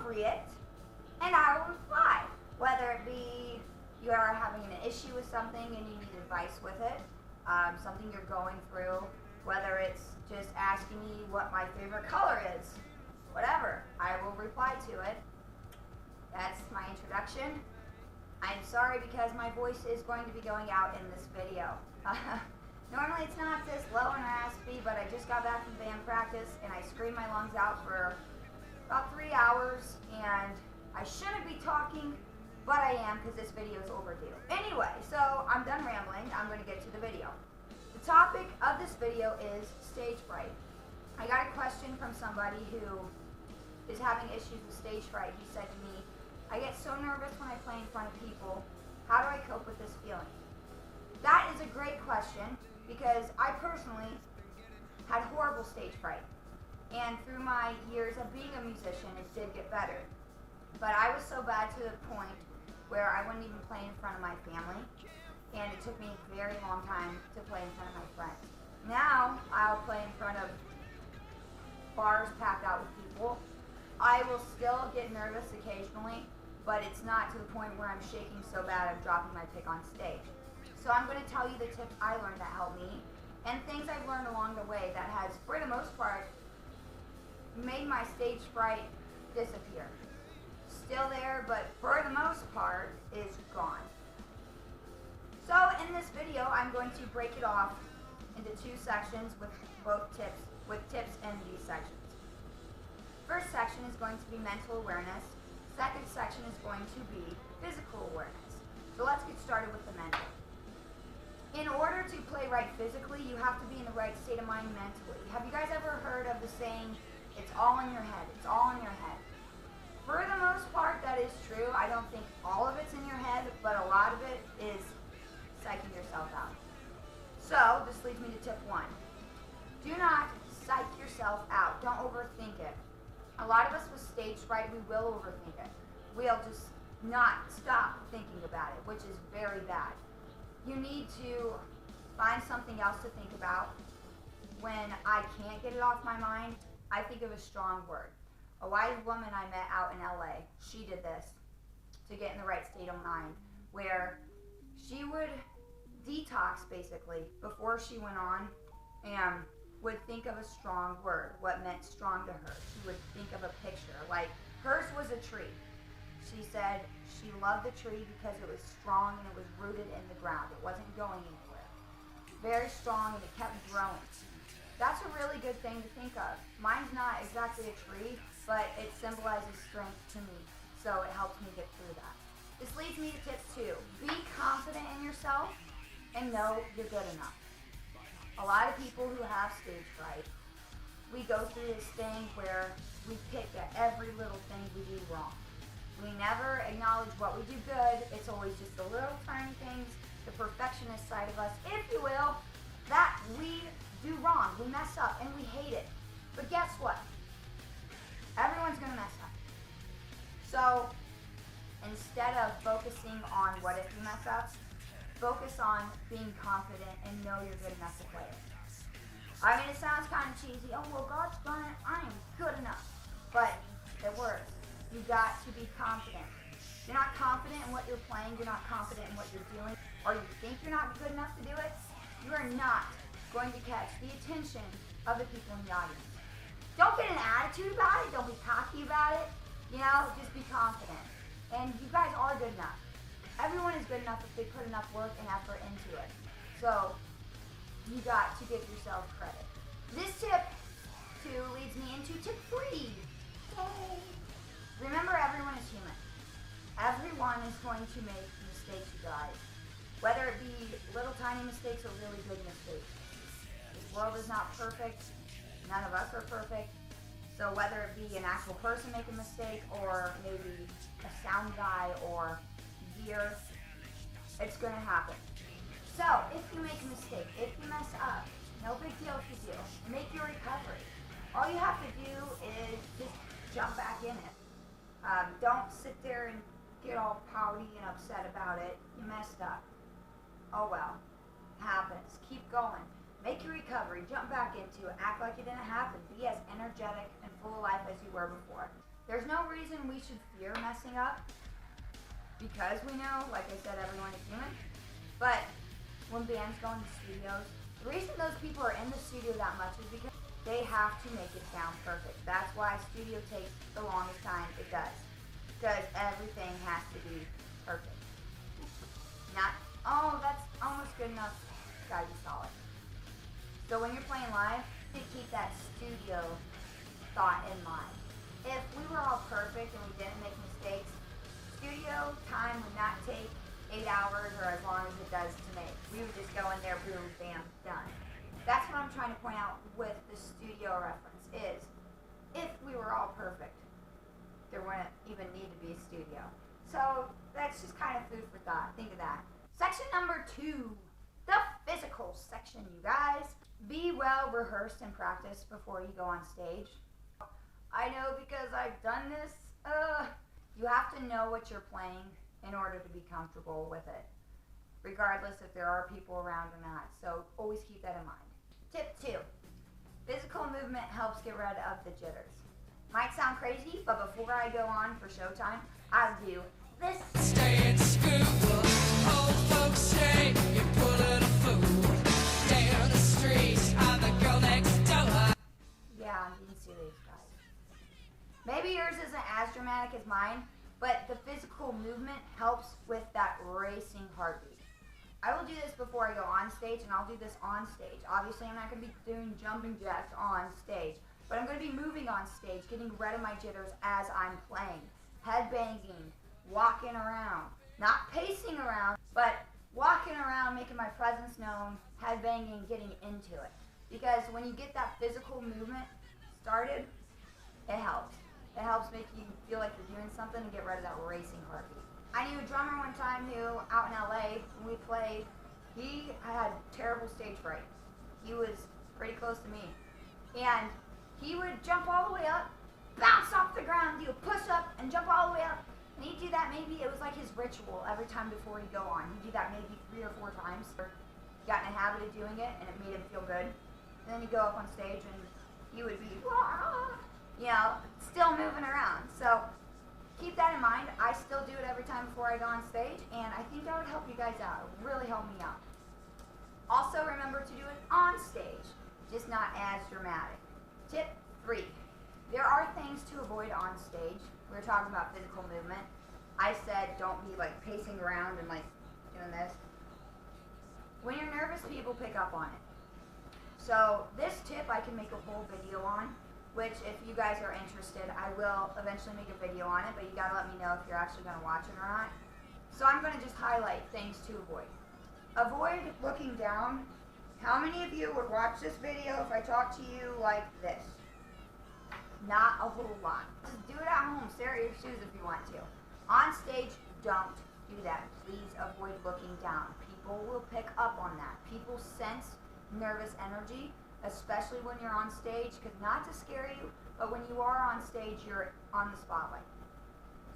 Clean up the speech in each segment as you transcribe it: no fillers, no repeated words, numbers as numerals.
appropriate, and I will reply. Whether it be you are having an issue with something and you need advice with it, something you're going through, whether it's just asking me what my favorite color is, whatever, I will reply to it. That's my introduction. I'm sorry because my voice is going to be going out in this video. Normally it's not this low and raspy, but I just got back from band practice and I screamed my lungs out for about 3 hours, and I shouldn't be talking, but I am because this video is overdue. Anyway, so I'm done rambling. I'm going to get to the video. The topic of this video is stage fright. I got a question from somebody who is having issues with stage fright. He said to me, I get so nervous when I play in front of people. How do I cope with this feeling? That is a great question because I personally had horrible stage fright. And through my years of being a musician, it did get better. But I was so bad to the point where I wouldn't even play in front of my family. And it took me a very long time to play in front of my friends. Now, I'll play in front of bars packed out with people. I will still get nervous occasionally, but it's not to the point where I'm shaking so bad I'm dropping my pick on stage. So I'm going to tell you the tips I learned that helped me, and things I've learned along the way that has, for the most part, made my stage fright disappear. Still there, but for the most part, is gone. So in this video, I'm going to break it off into 2 sections with tips in these sections. First section is going to be mental awareness. Second section is going to be physical awareness. So let's get started with the mental. In order to play right physically, you have to be in the right state of mind mentally. Have you guys ever heard of the saying, it's all in your head, it's all in your head? For the most part, that is true. I don't think all of it's in your head, but a lot of it is psyching yourself out. So, this leads me to tip 1. Do not psych yourself out. Don't overthink it. A lot of us with stage fright, we will overthink it. We'll just not stop thinking about it, which is very bad. You need to find something else to think about. When I can't get it off my mind, I think of a strong word. A wise woman I met out in LA, she did this to get in the right state of mind, where she would detox basically before she went on and would think of a strong word, what meant strong to her. She would think of a picture, like hers was a tree. She said she loved the tree because it was strong and it was rooted in the ground. It wasn't going anywhere. Very strong, and it kept growing. That's a really good thing to think of. Mine's not exactly a tree, but it symbolizes strength to me, so it helps me get through that. This leads me to tip 2. Be confident in yourself and know you're good enough. A lot of people who have stage fright, we go through this thing where we pick at every little thing we do wrong. We never acknowledge what we do good. It's always just the little tiny things, the perfectionist side of us, if you will, that we do wrong. We mess up and we hate it. But guess what? Everyone's going to mess up. So instead of focusing on what if you mess up, focus on being confident and know you're good enough to play it. I mean, it sounds kind of cheesy. Oh, well, God's done it. I am good enough. But it works. You got to be confident. If you're not confident in what you're playing, you're not confident in what you're doing, or you think you're not good enough to do it, you are not going to catch the attention of the people in the audience. Don't get an attitude about it. Don't be cocky about it. You know, just be confident. And you guys are good enough. Everyone is good enough if they put enough work and effort into it. So, you got to give yourself credit. This tip 2 leads me into tip 3. Yay! Remember, everyone is human. Everyone is going to make mistakes, you guys. Whether it be little tiny mistakes or really big mistakes. This world is not perfect. None of us are perfect. So whether it be an actual person make a mistake or maybe a sound guy or gear, it's going to happen. So if you make a mistake, if you mess up, no big deal if you do. Make your recovery. All you have to do is just jump back in it. Don't sit there and get all pouty and upset about it. You messed up. Oh well. Happens. Keep going. Make your recovery. Jump back into it. Act like it didn't happen. Be as energetic and full of life as you were before. There's no reason we should fear messing up because we know, like I said, everyone is human. But when bands go into studios, the reason those people are in the studio that much is because they have to make it sound perfect. That's why studio takes the longest time it does. Because everything has to be perfect. Not, oh, that's almost good enough. It's gotta be solid. So when you're playing live, you keep that studio thought in mind. If we were all perfect and we didn't make mistakes, studio time would not take 8 hours or as long as it does to make. We would just go in there, boom, bam, done. That's what I'm trying to point out with the studio reference is, if we were all perfect, there wouldn't even need to be a studio. So that's just kind of food for thought. Think of that. Section number 2, the physical section, you guys. Be well rehearsed and practiced before you go on stage. I know because I've done this. You have to know what you're playing in order to be comfortable with it, regardless if there are people around or not. So always keep that in mind. Tip 2, physical movement helps get rid of the jitters. Might sound crazy, but before I go on for showtime, I'll do this. Stay in school, old folks say you're pulling a fool. Down the street, I'm the girl next door. Yeah, I'm being serious, guys. Maybe yours isn't as dramatic as mine, but the physical movement helps with that racing heartbeat. I will do this before I go on stage, and I'll do this on stage. Obviously, I'm not going to be doing jumping jacks on stage, but I'm going to be moving on stage, getting rid of my jitters as I'm playing. Head banging, walking around, not pacing around, but walking around, making my presence known, head banging, getting into it. Because when you get that physical movement started, it helps. It helps make you feel like you're doing something and get rid of that racing heartbeat. I knew a drummer one time who, out in LA, when we played, he had terrible stage fright. He was pretty close to me. And he would jump all the way up, bounce off the ground, do a push-up, and jump all the way up. And he'd do that maybe, it was like his ritual every time before he'd go on. He'd do that maybe 3 or 4 times. Got in a habit of doing it, and it made him feel good. And then he'd go up on stage, and he would be, you know, still moving around. So keep that in mind. I still do it every time before I go on stage, and I think that would help you guys out. It would really help me out. Also, remember to do it on stage, just not as dramatic. Tip 3. There are things to avoid on stage. We were talking about physical movement. I said don't be like pacing around and like doing this. When you're nervous, people pick up on it. So this tip I can make a whole video on, which if you guys are interested, I will eventually make a video on it, but you gotta let me know if you're actually gonna watch it or not. So I'm gonna just highlight things to avoid. Avoid looking down. How many of you would watch this video if I talked to you like this? Not a whole lot. Just do it at home. Stare at your shoes if you want to. On stage, don't do that. Please avoid looking down. People will pick up on that. People sense nervous energy, especially when you're on stage, because not to scare you, but when you are on stage, you're on the spotlight.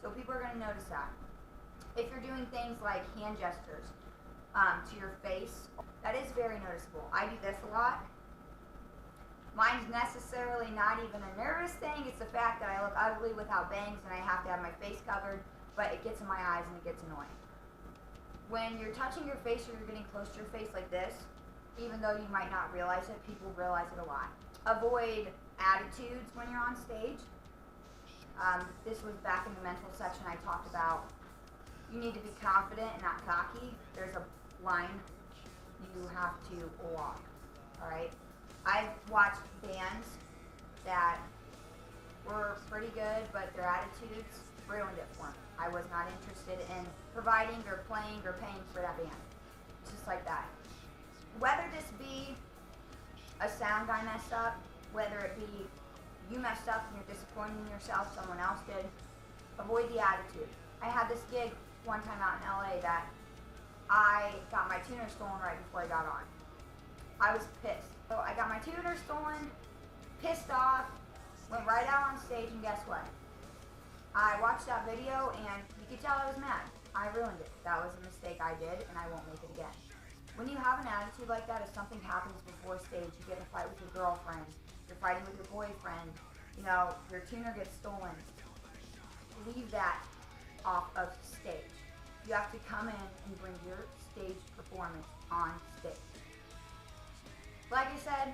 So people are going to notice that. If you're doing things like hand gestures to your face, that is very noticeable. I do this a lot. Mine's necessarily not even a nervous thing. It's the fact that I look ugly without bangs and I have to have my face covered, but it gets in my eyes and it gets annoying. When you're touching your face or you're getting close to your face like this, even though you might not realize it, people realize it a lot. Avoid attitudes when you're on stage. This was back in the mental section I talked about. You need to be confident and not cocky. There's a line you have to walk, all right? I've watched bands that were pretty good, but their attitudes ruined it for me. I was not interested in providing or playing or paying for that band. Just like that. Whether this be a sound guy messed up, whether it be you messed up and you're disappointing yourself, someone else did, avoid the attitude. I had this gig one time out in LA that I got my tuner stolen right before I got on. I was pissed. So I got my tuner stolen, pissed off, went right out on stage, and guess what? I watched that video and you could tell I was mad. I ruined it. That was a mistake I did and I won't make it again. When you have an attitude like that, if something happens before stage, you get in a fight with your girlfriend, you're fighting with your boyfriend, you know, your tuner gets stolen, leave that off of stage. You have to come in and bring your stage performance on stage. Like I said,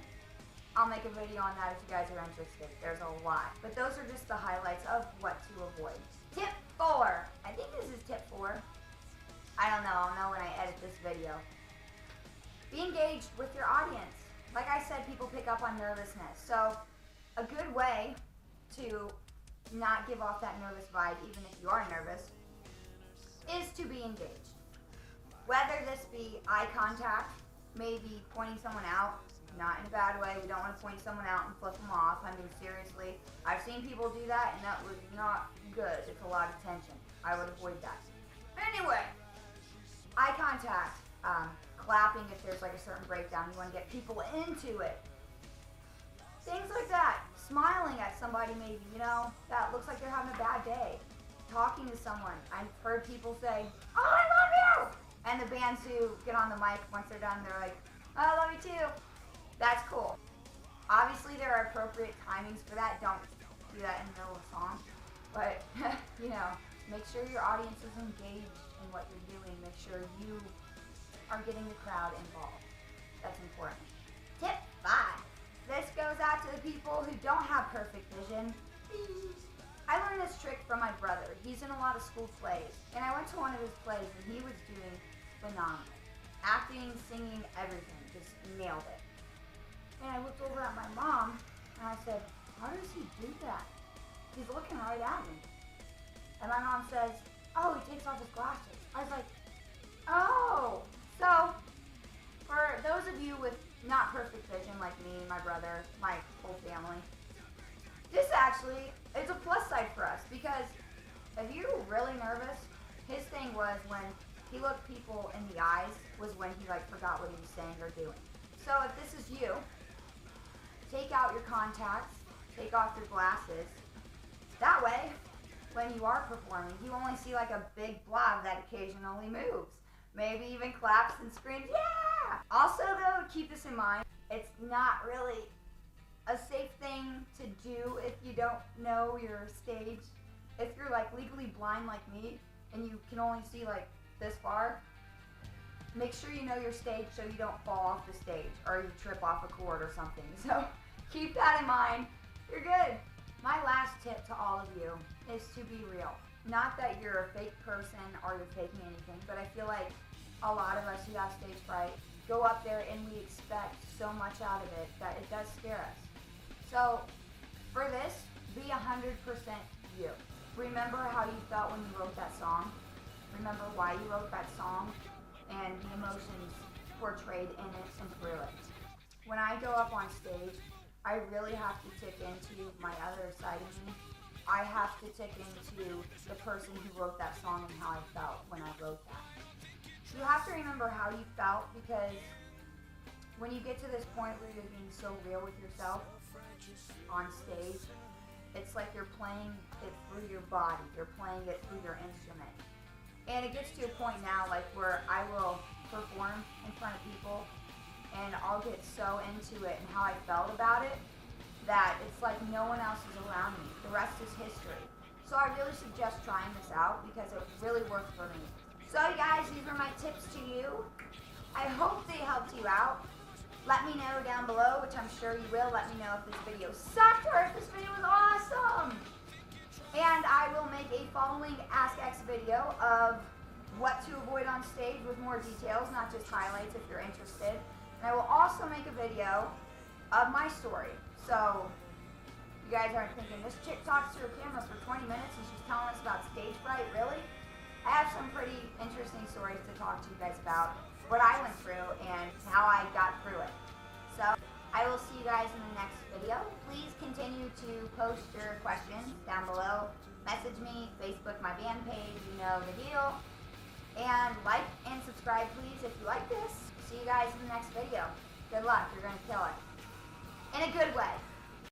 I'll make a video on that if you guys are interested. There's a lot. But those are just the highlights of what to avoid. Tip 4. I think this is tip 4. I don't know. I'll know when I edit this video. Be engaged with your audience. Like I said, people pick up on nervousness. So a good way to not give off that nervous vibe, even if you are nervous, is to be engaged. Whether this be eye contact, maybe pointing someone out, not in a bad way. We don't want to point someone out and flip them off. I mean, seriously, I've seen people do that, and that was not good. It's a lot of tension. I would avoid that. Anyway, eye contact, clapping if there's like a certain breakdown. You want to get people into it. Things like that. Smiling at somebody maybe, that looks like they're having a bad day. Talking to someone. I've heard people say, "Oh, I love you!" And the bands who get on the mic, once they're done, they're like, "Oh, I love you too." That's cool. Obviously, there are appropriate timings for that. Don't do that in the middle of a song. But, make sure your audience is engaged in what you're doing. Make sure you are getting the crowd involved. That's important. Tip 5. This goes out to the people who don't have perfect vision. I learned this trick from my brother. He's in a lot of school plays. And I went to one of his plays and he was doing phenomenal. Acting, singing, everything. Just nailed it. And I looked over at my mom and I said, "How does he do that? He's looking right at me." And my mom says, "Oh, he takes off his glasses." I was like, "Oh." So, for those of you with not perfect vision like me, my brother, my whole family, this actually is a plus side for us because if you're really nervous, his thing was when he looked people in the eyes was when he forgot what he was saying or doing. So if this is you, take out your contacts, take off your glasses. That way, when you are performing, you only see a big blob that occasionally moves. Maybe even claps and screams, "Yeah!" Also though, keep this in mind, it's not really a safe thing to do if you don't know your stage. If you're legally blind like me and you can only see this far, make sure you know your stage so you don't fall off the stage or you trip off a cord or something. So keep that in mind. You're good. My last tip to all of you is to be real. Not that you're a fake person or you're faking anything, but I feel like a lot of us who have stage fright go up there and we expect so much out of it that it does scare us. So for this, be 100% you. Remember how you felt when you wrote that song. Remember why you wrote that song and the emotions portrayed in it and through it. When I go up on stage, I really have to tip into my other side of me. I have to tip into the person who wrote that song and how I felt when I wrote that. You have to remember how you felt because when you get to this point where you're being so real with yourself on stage, it's like you're playing it through your body. You're playing it through your instrument. And it gets to a point now where I will perform in front of people and I'll get so into it and how I felt about it that it's like no one else is around me. The rest is history. So I really suggest trying this out because it really worked for me. So you guys, these were my tips to you. I hope they helped you out. Let me know down below, which I'm sure you will. Let me know if this video sucked or if this video was awesome. And I will make a following Ask X video of what to avoid on stage with more details, not just highlights if you're interested. And I will also make a video of my story. So you guys aren't thinking, this chick talks to her camera for 20 minutes and she's telling us about stage fright, really? I have some pretty interesting stories to talk to you guys about, what I went through and how I got through it. So I will see you guys in the next video. Please continue to post your questions down below. Message me, Facebook, my band page, you know the deal. And like and subscribe please if you like this. See you guys in the next video. Good luck, you're gonna kill it. In a good way.